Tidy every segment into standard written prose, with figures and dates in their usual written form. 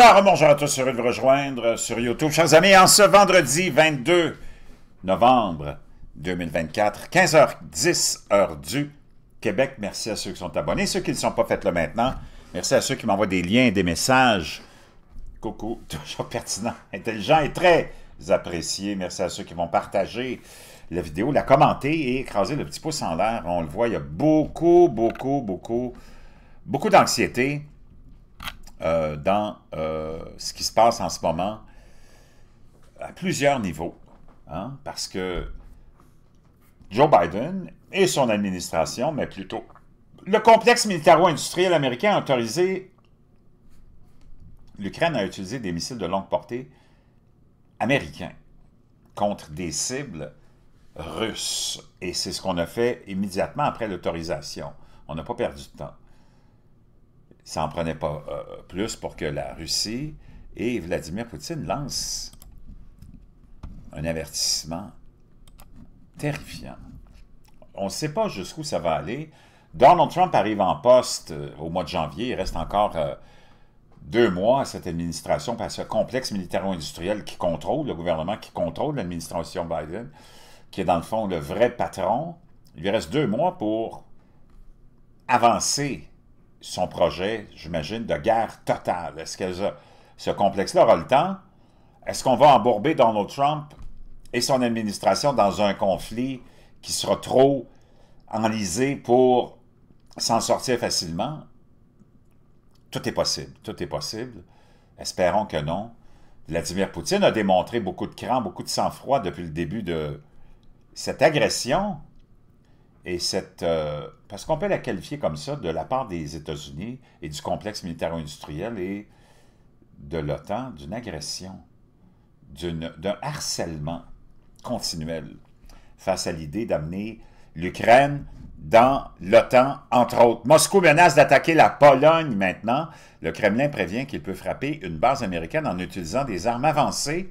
Bonjour à tous, heureux de vous rejoindre sur YouTube. Chers amis, en ce vendredi 22 novembre 2024, 15h10, heure du Québec. Merci à ceux qui sont abonnés, ceux qui ne le sont pas, faites-le maintenant. Merci à ceux qui m'envoient des liens, des messages. Coucou, toujours pertinent, intelligent et très apprécié. Merci à ceux qui vont partager la vidéo, la commenter et écraser le petit pouce en l'air. On le voit, il y a beaucoup d'anxiété dans ce qui se passe en ce moment à plusieurs niveaux. Hein, parce que Joe Biden et son administration, mais plutôt le complexe militaro-industriel américain a autorisé l'Ukraine à utiliser des missiles de longue portée américains contre des cibles russes. Et c'est ce qu'on a fait immédiatement après l'autorisation. On n'a pas perdu de temps. Ça n'en prenait pas plus pour que la Russie et Vladimir Poutine lancent un avertissement terrifiant. On ne sait pas jusqu'où ça va aller. Donald Trump arrive en poste au mois de janvier. Il reste encore 2 mois à cette administration par ce complexe militaro-industriel qui contrôle, le gouvernement qui contrôle l'administration Biden, qui est dans le fond le vrai patron. Il lui reste 2 mois pour avancer son projet, j'imagine, de guerre totale. Est-ce que ce complexe-là aura le temps? Est-ce qu'on va embourber Donald Trump et son administration dans un conflit qui sera trop enlisé pour s'en sortir facilement? Tout est possible, tout est possible. Espérons que non. Vladimir Poutine a démontré beaucoup de cran, beaucoup de sang-froid depuis le début de cette agression et cette... parce qu'on peut la qualifier comme ça de la part des États-Unis et du complexe militaro-industriel et de l'OTAN, d'une agression, d'un harcèlement continuel face à l'idée d'amener l'Ukraine dans l'OTAN, entre autres. Moscou menace d'attaquer la Pologne maintenant. Le Kremlin prévient qu'il peut frapper une base américaine en utilisant des armes avancées,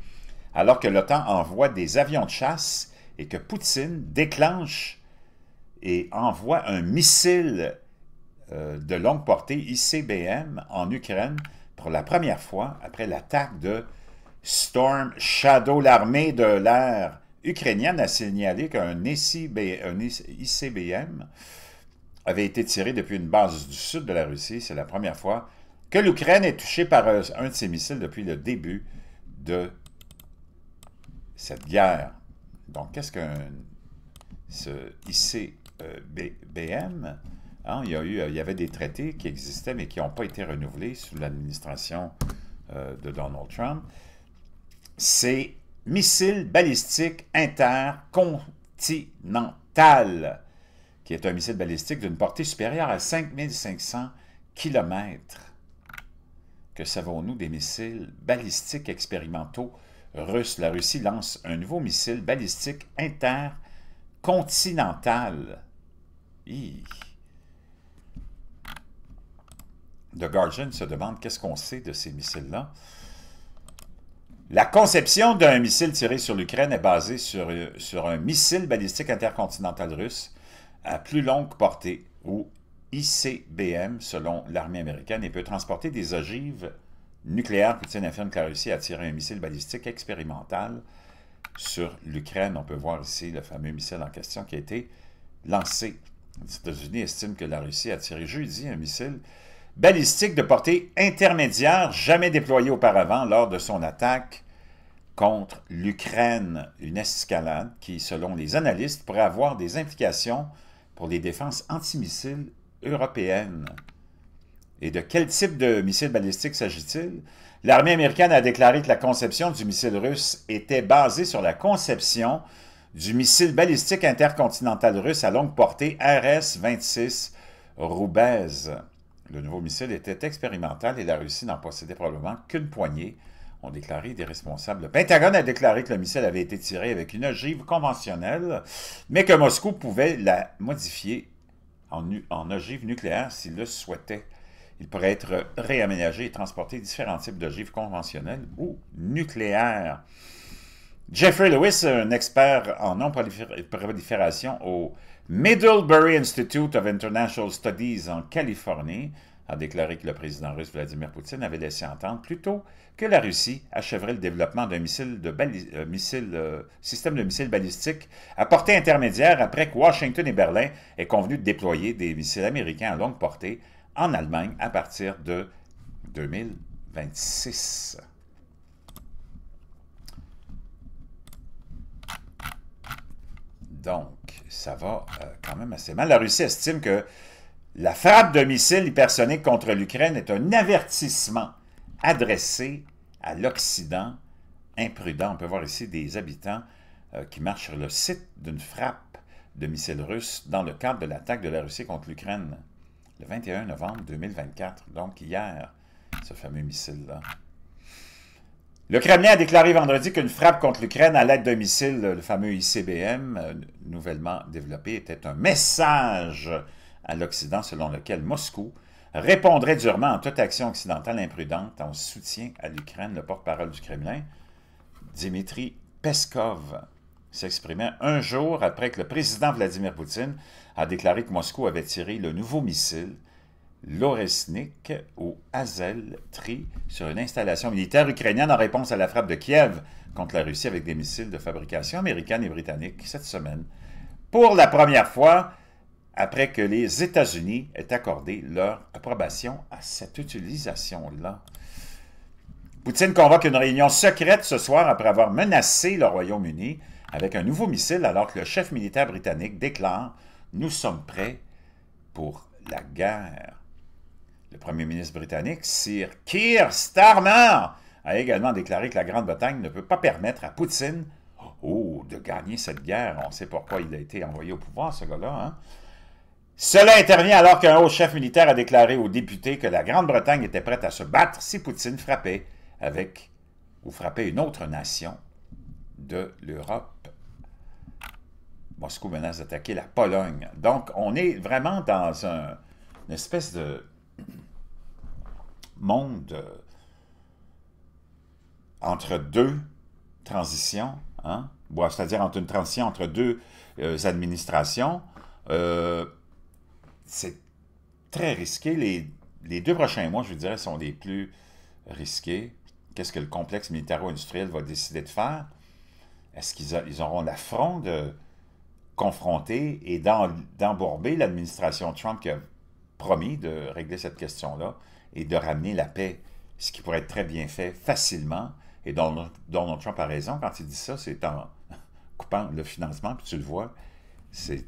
alors que l'OTAN envoie des avions de chasse et que Poutine déclenche et envoie un missile de longue portée, ICBM, en Ukraine pour la première fois après l'attaque de Storm Shadow. L'armée de l'air ukrainienne a signalé qu'un ICBM avait été tiré depuis une base du sud de la Russie. C'est la première fois que l'Ukraine est touchée par un de ces missiles depuis le début de cette guerre. Donc, qu'est-ce qu'un ICBM? Hein, il y avait des traités qui existaient, mais qui n'ont pas été renouvelés sous l'administration de Donald Trump. C'est missile balistique intercontinental, qui est un missile balistique d'une portée supérieure à 5500 km. Que savons-nous des missiles balistiques expérimentaux russes? La Russie lance un nouveau missile balistique intercontinental. The Guardian se demande qu'est-ce qu'on sait de ces missiles-là. La conception d'un missile tiré sur l'Ukraine est basée sur un missile balistique intercontinental russe à plus longue portée, ou ICBM, selon l'armée américaine, et peut transporter des ogives nucléaires. Poutine affirme que la Russie a tiré un missile balistique expérimental sur l'Ukraine. On peut voir ici le fameux missile en question qui a été lancé. Les États-Unis estiment que la Russie a tiré jeudi un missile balistique de portée intermédiaire, jamais déployé auparavant lors de son attaque contre l'Ukraine. Une escalade qui, selon les analystes, pourrait avoir des implications pour les défenses antimissiles européennes. Et de quel type de missile balistique s'agit-il? L'armée américaine a déclaré que la conception du missile russe était basée sur la conception du missile balistique intercontinental russe à longue portée RS-26 Roubez. Le nouveau missile était expérimental et la Russie n'en possédait probablement qu'une poignée, ont déclaré des responsables. Le Pentagone a déclaré que le missile avait été tiré avec une ogive conventionnelle, mais que Moscou pouvait la modifier en ogive nucléaire s'il le souhaitait. Il pourrait être réaménagé et transporter différents types d'ogives conventionnelles ou nucléaires. Jeffrey Lewis, un expert en non-prolifération au Middlebury Institute of International Studies en Californie, a déclaré que le président russe Vladimir Poutine avait laissé entendre plus tôt que la Russie achèverait le développement d'un système de missiles balistiques à portée intermédiaire après que Washington et Berlin aient convenu de déployer des missiles américains à longue portée en Allemagne à partir de 2026. Donc, ça va quand même assez mal. La Russie estime que la frappe de missiles hypersoniques contre l'Ukraine est un avertissement adressé à l'Occident imprudent. On peut voir ici des habitants qui marchent sur le site d'une frappe de missiles russes dans le cadre de l'attaque de la Russie contre l'Ukraine, le 21 novembre 2024, donc hier, ce fameux missile-là. Le Kremlin a déclaré vendredi qu'une frappe contre l'Ukraine à l'aide d'un missile, le fameux ICBM, nouvellement développé, était un message à l'Occident selon lequel Moscou répondrait durement en toute action occidentale imprudente en soutien à l'Ukraine. Le porte-parole du Kremlin, Dmitri Peskov, s'exprimait un jour après que le président Vladimir Poutine a déclaré que Moscou avait tiré le nouveau missile Loresnik ou Hazel-3 sur une installation militaire ukrainienne en réponse à la frappe de Kiev contre la Russie avec des missiles de fabrication américaine et britannique cette semaine, pour la première fois après que les États-Unis aient accordé leur approbation à cette utilisation-là. Poutine convoque une réunion secrète ce soir après avoir menacé le Royaume-Uni avec un nouveau missile alors que le chef militaire britannique déclare « Nous sommes prêts pour la guerre ». Le premier ministre britannique, Sir Keir Starmer, a également déclaré que la Grande-Bretagne ne peut pas permettre à Poutine de gagner cette guerre. On sait pourquoi il a été envoyé au pouvoir, ce gars-là. Hein? Cela intervient alors qu'un haut chef militaire a déclaré aux députés que la Grande-Bretagne était prête à se battre si Poutine frappait frappait une autre nation de l'Europe. Moscou menace d'attaquer la Pologne. Donc, on est vraiment dans une espèce de monde entre deux transitions, hein? Bon, c'est-à-dire entre une transition entre deux administrations. C'est très risqué. Les 2 prochains mois, je vous dirais, sont les plus risqués. Qu'est-ce que le complexe militaro-industriel va décider de faire? Est-ce qu'ils auront l'affront de confronter et d'embourber l'administration Trump qui a promis de régler cette question-là et de ramener la paix, ce qui pourrait être très bien fait facilement. Et Donald Trump a raison quand il dit ça, c'est en coupant le financement, puis tu le vois, c'est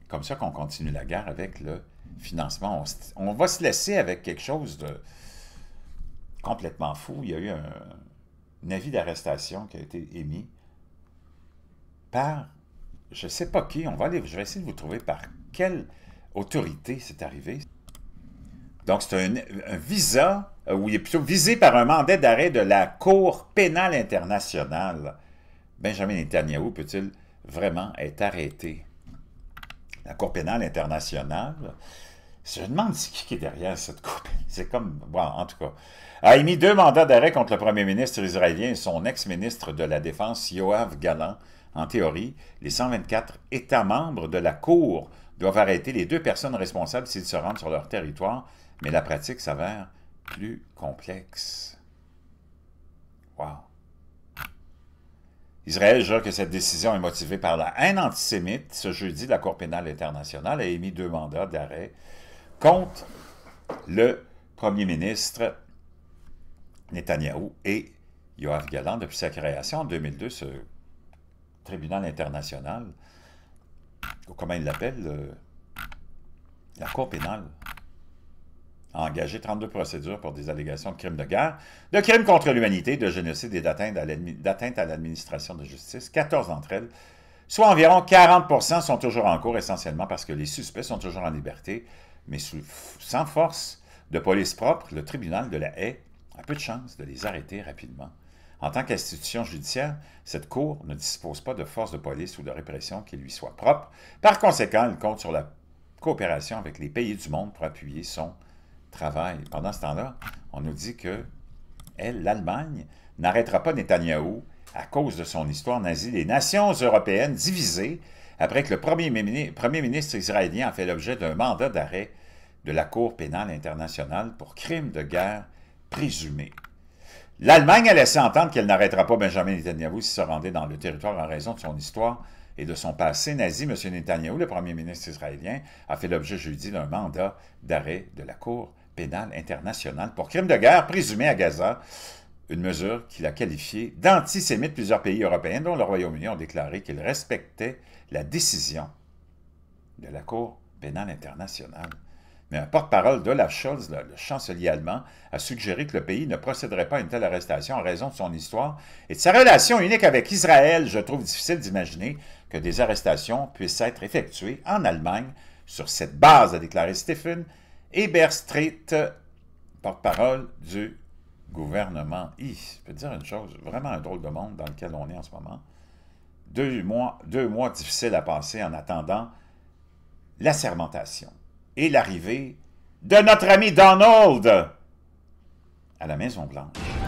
comme ça qu'on continue la guerre avec le financement. On va se laisser avec quelque chose de complètement fou. Il y a eu un avis d'arrestation qui a été émis par, je ne sais pas qui, je vais essayer de vous trouver par quelle autorité c'est arrivé. Donc, c'est un visa, ou il est plutôt visé par un mandat d'arrêt de la Cour pénale internationale. Benjamin Netanyahou peut-il vraiment être arrêté? La Cour pénale internationale, je me demande qui est derrière cette Cour pénale. C'est comme, bon, en tout cas, a émis 2 mandats d'arrêt contre le premier ministre israélien et son ex-ministre de la Défense, Yoav Gallant. En théorie, les 124 États membres de la Cour doivent arrêter les 2 personnes responsables s'ils se rendent sur leur territoire, mais la pratique s'avère plus complexe. Wow! Israël jure que cette décision est motivée par la haine antisémite. Ce jeudi, la Cour pénale internationale a émis 2 mandats d'arrêt contre le premier ministre Netanyahou et Yoav Gallant depuis sa création en 2002, ce tribunal international, ou comment il l'appelle, la Cour pénale, a engagé 32 procédures pour des allégations de crimes de guerre, de crimes contre l'humanité, de génocide et d'atteinte à l'administration de justice. 14 d'entre elles, soit environ 40%, sont toujours en cours, essentiellement parce que les suspects sont toujours en liberté, mais sans force de police propre, le tribunal de la Haye a peu de chances de les arrêter rapidement. En tant qu'institution judiciaire, cette Cour ne dispose pas de force de police ou de répression qui lui soit propre. Par conséquent, elle compte sur la coopération avec les pays du monde pour appuyer son travail. Pendant ce temps-là, on nous dit que l'Allemagne, n'arrêtera pas Netanyahou à cause de son histoire nazie. Les nations européennes divisées après que le premier ministre israélien a fait l'objet d'un mandat d'arrêt de la Cour pénale internationale pour crimes de guerre présumés. L'Allemagne a laissé entendre qu'elle n'arrêtera pas Benjamin Netanyahou s'il se rendait dans le territoire en raison de son histoire et de son passé nazi. M. Netanyahou, le premier ministre israélien, a fait l'objet jeudi d'un mandat d'arrêt de la Cour pénale internationale pour crimes de guerre présumés à Gaza, une mesure qu'il a qualifiée d'antisémite. Plusieurs pays européens, dont le Royaume-Uni, ont déclaré qu'ils respectaient la décision de la Cour pénale internationale. Mais un porte-parole d'Olaf Scholz, le chancelier allemand, a suggéré que le pays ne procéderait pas à une telle arrestation en raison de son histoire et de sa relation unique avec Israël. Je trouve difficile d'imaginer que des arrestations puissent être effectuées en Allemagne sur cette base, a déclaré Stephen Eberstreet, porte-parole du gouvernement. Je peux te dire une chose, vraiment un drôle de monde dans lequel on est en ce moment. 2 mois difficiles à passer en attendant l'assermentation et l'arrivée de notre ami Donald à la Maison-Blanche.